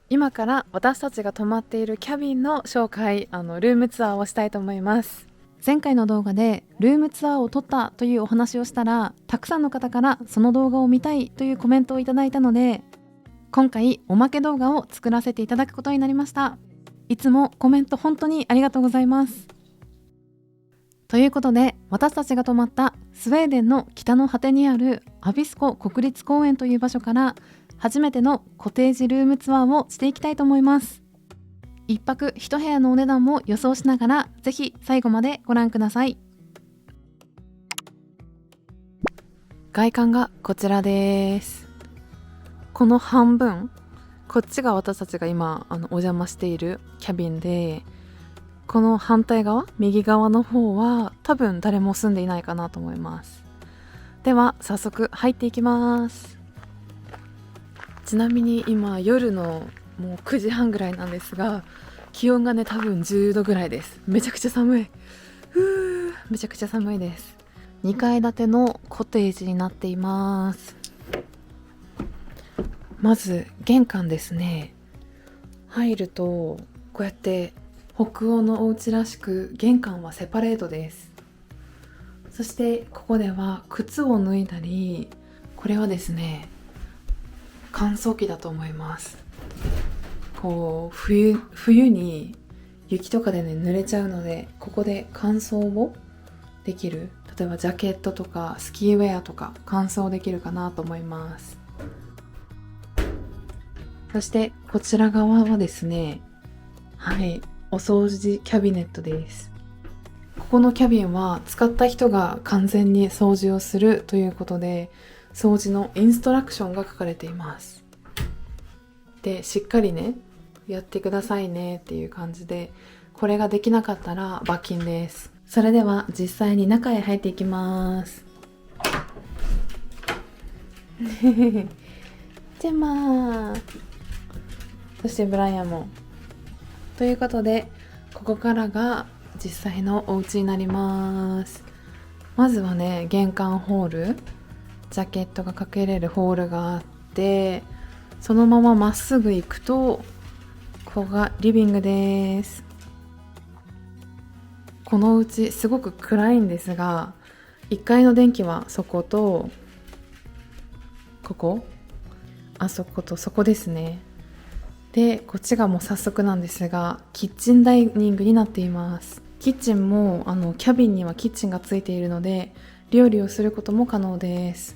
今から私たちが泊まっているキャビンの紹介、ルームツアーをしたいと思います。前回の動画でルームツアーを撮ったというお話をしたら、たくさんの方からその動画を見たいというコメントをいただいたので、今回おまけ動画を作らせていただくことになりました。いつもコメント本当にありがとうございます。ということで、私たちが泊まったスウェーデンの北の果てにあるアビスコ国立公園という場所から初めてのコテージルームツアーをしていきたいと思います。一泊一部屋のお値段も予想しながら、ぜひ最後までご覧ください。外観がこちらです。この半分、こっちが私たちが今お邪魔しているキャビンで、この反対側、右側の方は多分誰も住んでいないかなと思います。では早速入っていきます。ちなみに今夜のもう9時半ぐらいなんですが、気温がね多分10度ぐらいです。めちゃくちゃ寒い。めちゃくちゃ寒いです。2階建てのコテージになっています。まず玄関ですね。入るとこうやって北欧のお家らしく玄関はセパレートです。そしてここでは靴を脱いだり、これはですね乾燥機だと思います。こう冬に雪とかでね濡れちゃうので、ここで乾燥をできる、例えばジャケットとかスキーウェアとか乾燥できるかなと思います。そしてこちら側はですね、お掃除キャビネットです。ここのキャビンは使った人が完全に掃除をするということで、掃除のインストラクションが書かれています。で、しっかりねやってくださいねっていう感じで、これができなかったら罰金です。それでは実際に中へ入っていきます。ジェマー、そしてブライアンも。ということで、ここからが実際のお家になります。まずはね、玄関ホール、ジャケットがかけれるホールがあって、そのまままっすぐ行くとここがリビングです。このうちすごく暗いんですが、1階の電気はそことここ、あそことそこですね。で、こっちがもう早速なんですが、キッチンダイニングになっています。キッチンもキャビンにはキッチンがついているので、料理をすることも可能です。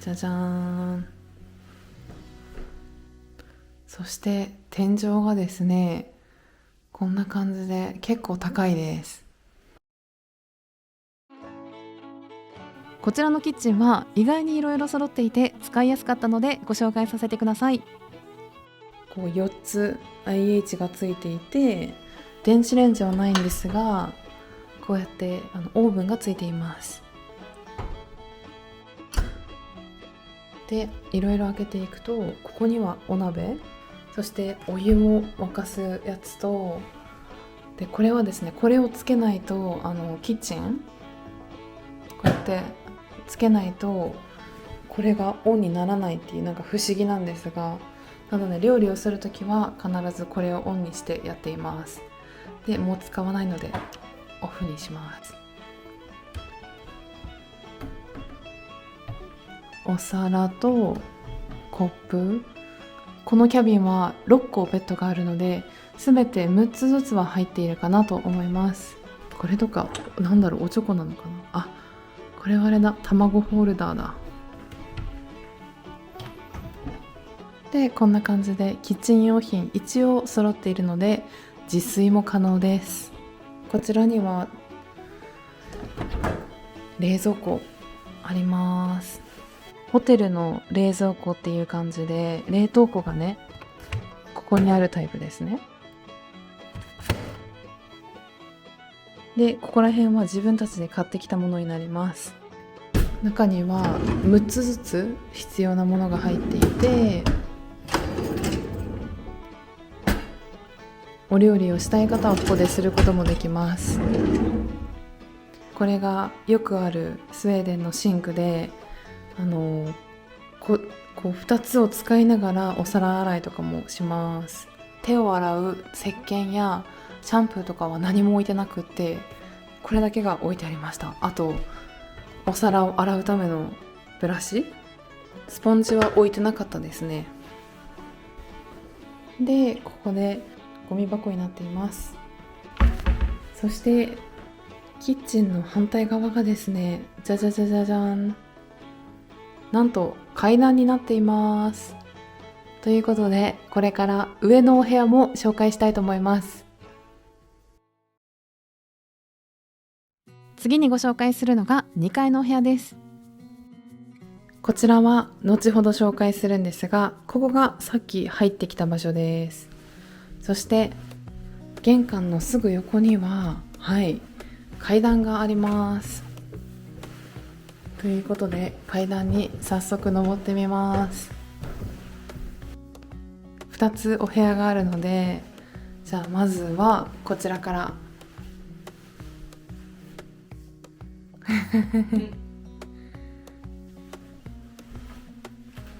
じゃじゃーん。そして天井がですね、こんな感じで結構高いです。こちらのキッチンは意外にいろいろ揃っていて使いやすかったのでご紹介させてください。こう4つ IH がついていて、電子レンジはないんですが、こうやってオーブンがついています。で、いろいろ開けていくと、ここにはお鍋、そしてお湯を沸かすやつと、でこれはですね、これをつけないとキッチンこうやってつけないとこれがオンにならないっていう、なんか不思議なんですが、なので料理をするときは必ずこれをオンにしてやっています。でもう使わないのでオフにします。お皿とコップ、このキャビンは6個ベッドがあるので、全て6つずつは入っているかなと思います。これとかなんだろう、おちょこなのかな。あ、これはあれだ、卵ホルダーだ。で、こんな感じでキッチン用品一応揃っているので自炊も可能です。こちらには冷蔵庫あります。ホテルの冷蔵庫っていう感じで、冷凍庫がねここにあるタイプですね。で、ここら辺は自分たちで買ってきたものになります。中には6つずつ必要なものが入っていて、お料理をしたい方はここですることもできます。これがよくあるスウェーデンのシンクで、こう2つを使いながらお皿洗いとかもします。手を洗う石鹸やシャンプーとかは何も置いてなくって、これだけが置いてありました。あとお皿を洗うためのブラシ、スポンジは置いてなかったですね。でここでゴミ箱になっています。そしてキッチンの反対側がですね、じゃじゃじゃじゃじゃん、なんと階段になっています。ということで、これから上のお部屋も紹介したいと思います。次にご紹介するのが2階のお部屋です。こちらは後ほど紹介するんですが、ここがさっき入ってきた場所です。そして玄関のすぐ横には、階段があります。ということで階段に早速登ってみます。2つお部屋があるので、じゃあまずはこちらから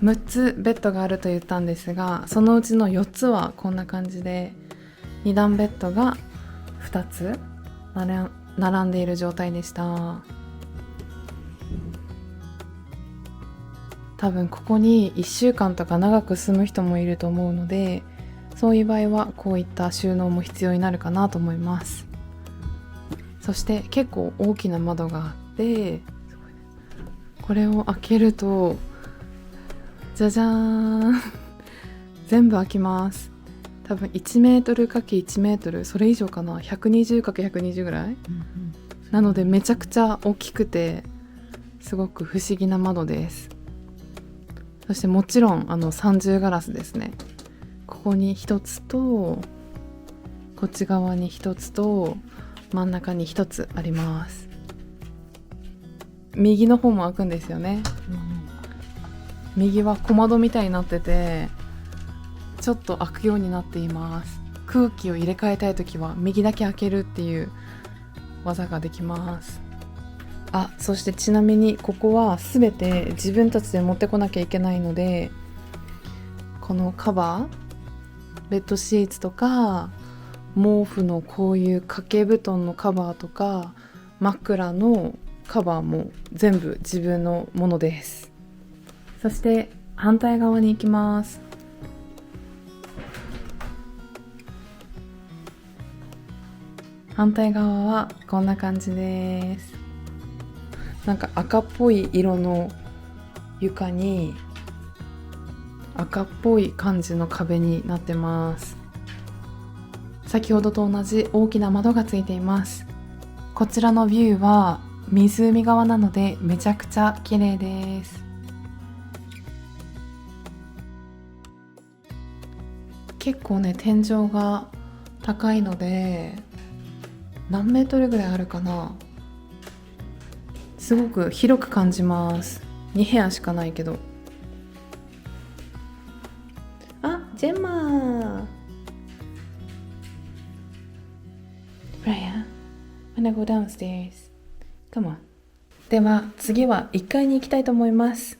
6つベッドがあると言ったんですが、そのうちの4つはこんな感じで、2段ベッドが2つ並んでいる状態でした。多分ここに1週間とか長く住む人もいると思うので、そういう場合はこういった収納も必要になるかなと思います。そして結構大きな窓があって、これを開けるとじゃじゃーん全部開きます。多分1メートル ×1 メートル、それ以上かな、120×120 ぐらい、なのでめちゃくちゃ大きくて、すごく不思議な窓です。そしてもちろん三重ガラスですね。ここに1つと、こっち側に1つと、真ん中に1つあります。右の方も開くんですよね。右は小窓みたいになってて、ちょっと開くようになっています。空気を入れ替えたいときは右だけ開けるっていう技ができます。そしてちなみにここはすべて自分たちで持ってこなきゃいけないので、このカバー、ベッドシーツとか毛布のこういう掛け布団のカバーとか枕のカバーも全部自分のものです。そして反対側に行きます。反対側はこんな感じです。なんか赤っぽい色の床に赤っぽい感じの壁になってます。先ほどと同じ大きな窓がついています。こちらのビューは湖側なのでめちゃくちゃ綺麗です。結構ね、天井が高いので何メートルぐらいあるかな。すごく広く感じます。2部屋しかないけど。ジェンマー、Brian, wanna go downstairs? Come on. では次は1階に行きたいと思います。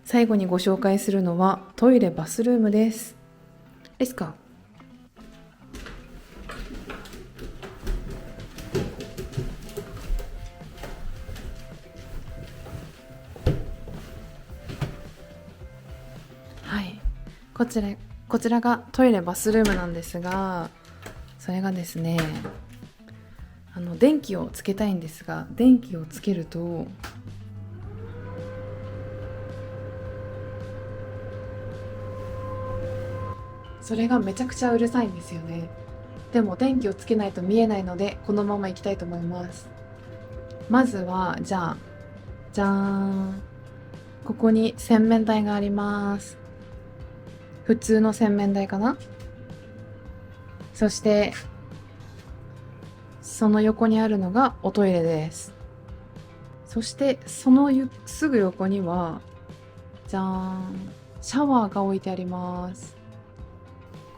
最後にご紹介するのはトイレバスルームです。Let's go。こちらがトイレバスルームなんですが、それがですね、電気をつけたいんですが、電気をつけるとそれがめちゃくちゃうるさいんですよね。でも電気をつけないと見えないので、このまま行きたいと思います。まずはじゃーん、ここに洗面台があります。普通の洗面台かな。そしてその横にあるのがおトイレです。そしてそのすぐ横にはじゃーん、シャワーが置いてあります。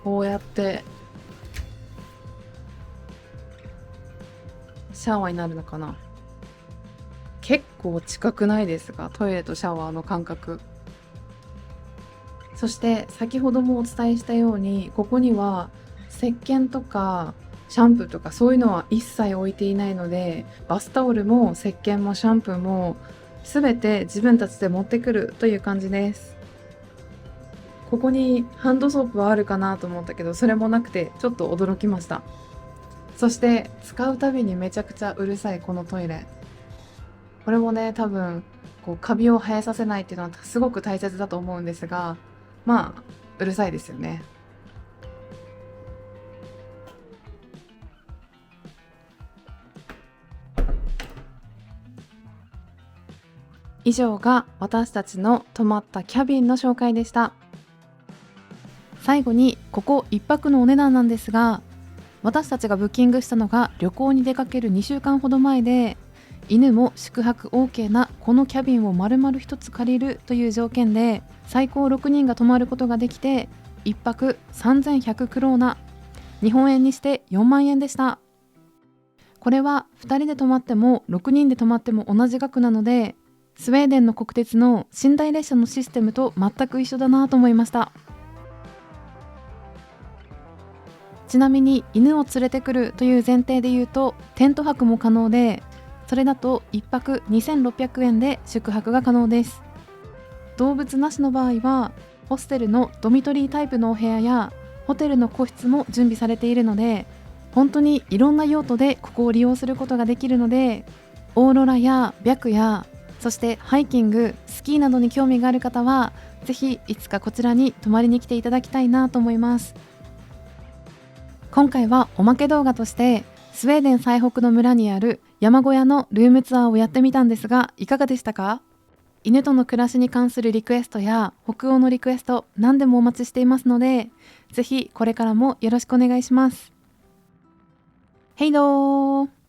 こうやってシャワーになるのかな。結構近くないですか？トイレとシャワーの間隔。そして先ほどもお伝えしたように、ここには石鹸とかシャンプーとかそういうのは一切置いていないので、バスタオルも石鹸もシャンプーも全て自分たちで持ってくるという感じです。ここにハンドソープはあるかなと思ったけど、それもなくてちょっと驚きました。そして使うたびにめちゃくちゃうるさいこのトイレ。これもね、多分こうカビを生えさせないっていうのはすごく大切だと思うんですが、まあうるさいですよね。以上が私たちの泊まったキャビンの紹介でした。最後にここ1泊のお値段なんですが、私たちがブッキングしたのが旅行に出かける2週間ほど前で、犬も宿泊 OK なこのキャビンを丸々1つ借りるという条件で最高6人が泊まることができて、1泊3100クローナ、日本円にして4万円でした。これは2人で泊まっても6人で泊まっても同じ額なので、スウェーデンの国鉄の寝台列車のシステムと全く一緒だなと思いました。ちなみに犬を連れてくるという前提で言うとテント泊も可能で、それだと1泊2600円で宿泊が可能です。動物なしの場合はホステルのドミトリータイプのお部屋やホテルの個室も準備されているので、本当にいろんな用途でここを利用することができるので、オーロラや白夜、そしてハイキング、スキーなどに興味がある方はぜひいつかこちらに泊まりに来ていただきたいなと思います。今回はおまけ動画としてスウェーデン最北の村にある山小屋のルームツアーをやってみたんですが、いかがでしたか？犬との暮らしに関するリクエストや北欧のリクエスト、何でもお待ちしていますので、ぜひこれからもよろしくお願いします。ヘイドー。